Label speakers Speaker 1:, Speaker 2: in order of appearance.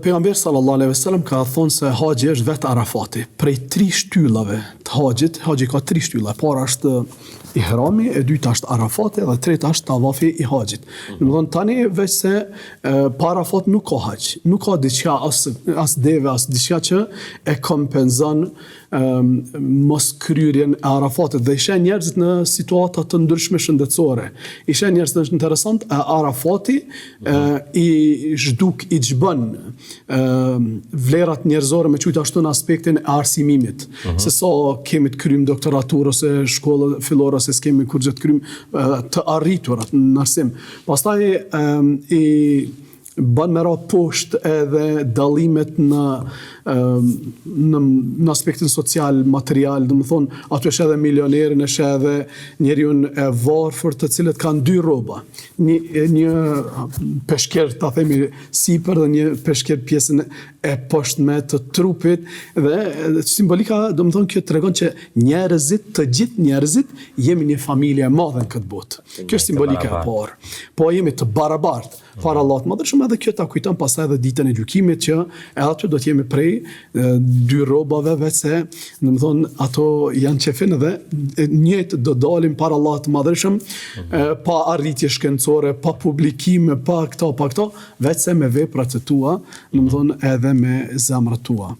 Speaker 1: Pejgamberi sallallahu alejhi wasallam ka thonë se haxhi është vetë Arafati. Prej 3 shtyllave të haxhit, haxhi ka 3 shtylla. Para është ihrami, e dyta është Arafati dhe e treta është tavafi i haxhit. Domethënë tani veç se pa Arafat nuk ka haxh, nuk ka diçka as deve as diçka që e kompenzon mos kryerjen e Arafatit dhe ishen njerëzit në situata të ndryshme shëndetësore. Ishen njerëzit është interesant, Arafati i zhduk i çbën vlerat njerëzore me qujtë ashtu në aspektin e arsimimit. Se sa kemi të kryjm doktoraturë ose shkollë fillore ose s'kemi kur gjë të kryjm të arriturat në arsim. Pastaj i bën me ra poshtë edhe dallimet në aspektin social, material, dhe më thonë, aty është edhe milionerin, është edhe njeriun e varfër të cilët kanë 2 rroba. Një peshker, ta themi, sipër dhe një peshker pjesën e poshtme të trupit, dhe simbolika, do më thonë, kjo tregon që njerëzit, të gjithë njerëzit, jemi një familje e madhe në këtë botë. Kjo është simbolika e parë. Po jemi të barabartë, para Allahut Madhërisht, edhe kjo ta kujton pastaj edhe ditën e gjykimit që edhe aty do të jemi prej 2 rrobave, veç se, domethënë, ato janë qefin dhe njëjtë do dalim para Allahut Madhërisht pa arritje shkencore, pa publikime, pa këto, veç se me veprat e tua, domethënë edhe me zemrat tua.